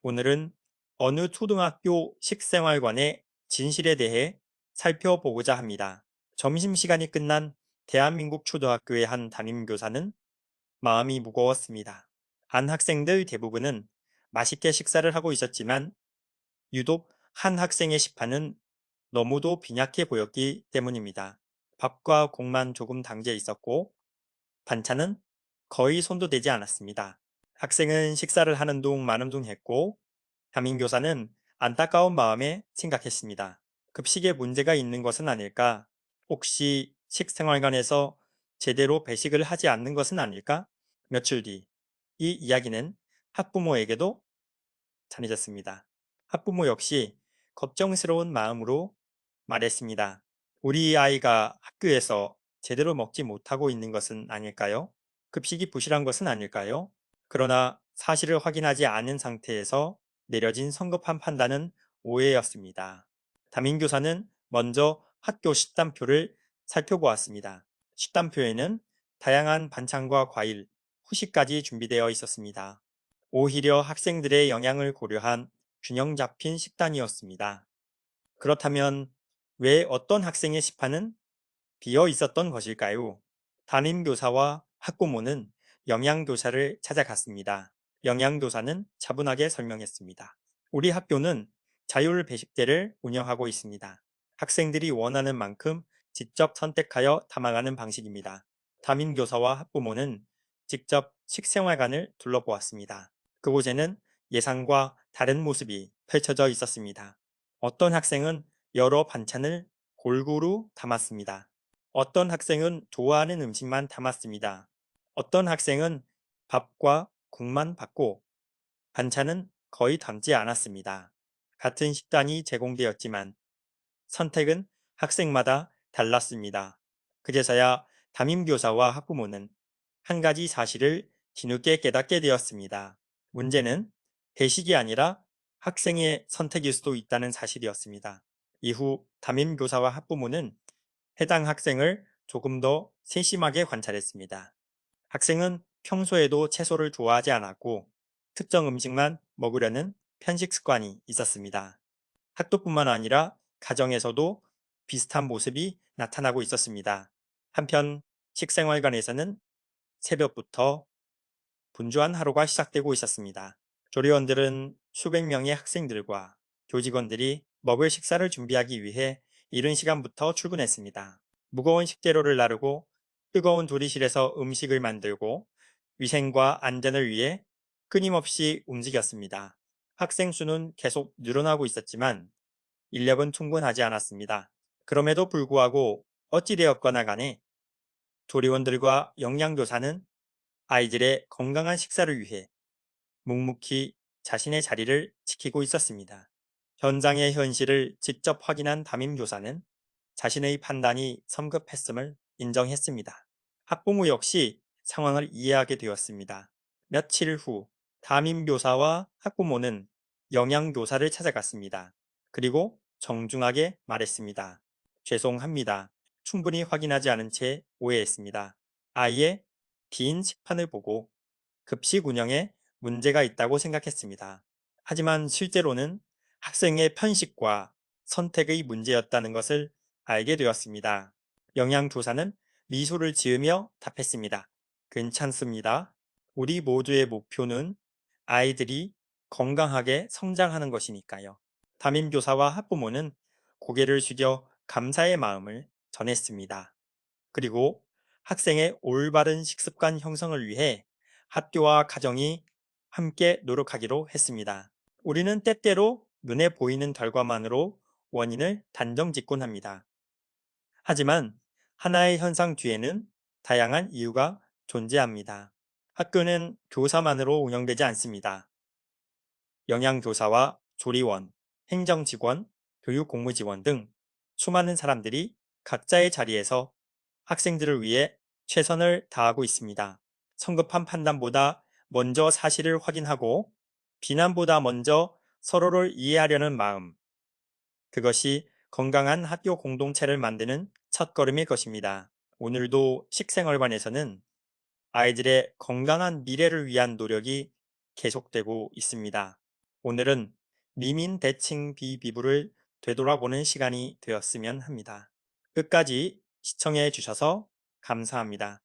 오늘은 어느 초등학교 식생활관의 진실에 대해 살펴보고자 합니다. 점심시간이 끝난 대한민국 초등학교의 한 담임교사는 마음이 무거웠습니다. 반 학생들 대부분은 맛있게 식사를 하고 있었지만 유독 한 학생의 식판은 너무도 빈약해 보였기 때문입니다. 밥과 국만 조금 담겨 있었고 반찬은 거의 손도 대지 않았습니다. 학생은 식사를 하는 둥 마는 둥 했고 담임교사는 안타까운 마음에 생각했습니다. 급식에 문제가 있는 것은 아닐까? 혹시 식생활관에서 제대로 배식을 하지 않는 것은 아닐까? 며칠 뒤, 이 이야기는 학부모에게도 전해졌습니다. 학부모 역시 걱정스러운 마음으로 말했습니다. 우리 아이가 학교에서 제대로 먹지 못하고 있는 것은 아닐까요? 급식이 부실한 것은 아닐까요? 그러나 사실을 확인하지 않은 상태에서 내려진 성급한 판단은 오해였습니다. 담임교사는 먼저 학교 식단표를 살펴보았습니다. 식단표에는 다양한 반찬과 과일, 후식까지 준비되어 있었습니다. 오히려 학생들의 영양을 고려한 균형 잡힌 식단이었습니다. 그렇다면 왜 어떤 학생의 식판은 비어 있었던 것일까요? 담임교사와 학부모는 영양교사를 찾아갔습니다. 영양교사는 차분하게 설명했습니다. 우리 학교는 자율 배식대를 운영하고 있습니다. 학생들이 원하는 만큼 직접 선택하여 담아가는 방식입니다. 담임교사와 학부모는 직접 식생활관을 둘러보았습니다. 그곳에는 예상과 다른 모습이 펼쳐져 있었습니다. 어떤 학생은 여러 반찬을 골고루 담았습니다. 어떤 학생은 좋아하는 음식만 담았습니다. 어떤 학생은 밥과 국만 받고 반찬은 거의 담지 않았습니다. 같은 식단이 제공되었지만 선택은 학생마다 달랐습니다. 그제서야 담임교사와 학부모는 한 가지 사실을 뒤늦게 깨닫게 되었습니다. 문제는 배식이 아니라 학생의 선택일 수도 있다는 사실이었습니다. 이후 담임교사와 학부모는 해당 학생을 조금 더 세심하게 관찰했습니다. 학생은 평소에도 채소를 좋아하지 않았고 특정 음식만 먹으려는 편식 습관이 있었습니다. 학교뿐만 아니라 가정에서도 비슷한 모습이 나타나고 있었습니다. 한편 식생활관에서는 새벽부터 분주한 하루가 시작되고 있었습니다. 조리원들은 수백 명의 학생들과 교직원들이 먹을 식사를 준비하기 위해 이른 시간부터 출근했습니다. 무거운 식재료를 나르고 뜨거운 조리실에서 음식을 만들고 위생과 안전을 위해 끊임없이 움직였습니다. 학생 수는 계속 늘어나고 있었지만 인력은 충분하지 않았습니다. 그럼에도 불구하고 어찌되었거나 간에 조리원들과 영양교사는 아이들의 건강한 식사를 위해 묵묵히 자신의 자리를 지키고 있었습니다. 현장의 현실을 직접 확인한 담임교사는 자신의 판단이 성급했음을 인정했습니다. 학부모 역시 상황을 이해하게 되었습니다. 며칠 후 담임교사와 학부모는 영양교사를 찾아갔습니다. 그리고 정중하게 말했습니다. 죄송합니다. 충분히 확인하지 않은 채 오해했습니다. 아이의 빈 식판을 보고 급식 운영에 문제가 있다고 생각했습니다. 하지만 실제로는 학생의 편식과 선택의 문제였다는 것을 알게 되었습니다. 영양교사는 미소를 지으며 답했습니다. 괜찮습니다. 우리 모두의 목표는 아이들이 건강하게 성장하는 것이니까요. 담임교사와 학부모는 고개를 숙여 감사의 마음을 전했습니다. 그리고 학생의 올바른 식습관 형성을 위해 학교와 가정이 함께 노력하기로 했습니다. 우리는 때때로 눈에 보이는 결과만으로 원인을 단정 짓곤 합니다. 하지만 하나의 현상 뒤에는 다양한 이유가 존재합니다. 학교는 교사만으로 운영되지 않습니다. 영양교사와 조리원, 행정직원, 교육공무직원 등 수많은 사람들이 각자의 자리에서 학생들을 위해 최선을 다하고 있습니다. 성급한 판단보다 먼저 사실을 확인하고 비난보다 먼저 서로를 이해하려는 마음. 그것이 건강한 학교 공동체를 만드는 첫걸음일 것입니다. 오늘도 식생활관에서는 아이들의 건강한 미래를 위한 노력이 계속되고 있습니다. 오늘은 미민 대칭 비비부를 되돌아보는 시간이 되었으면 합니다. 끝까지 시청해 주셔서 감사합니다.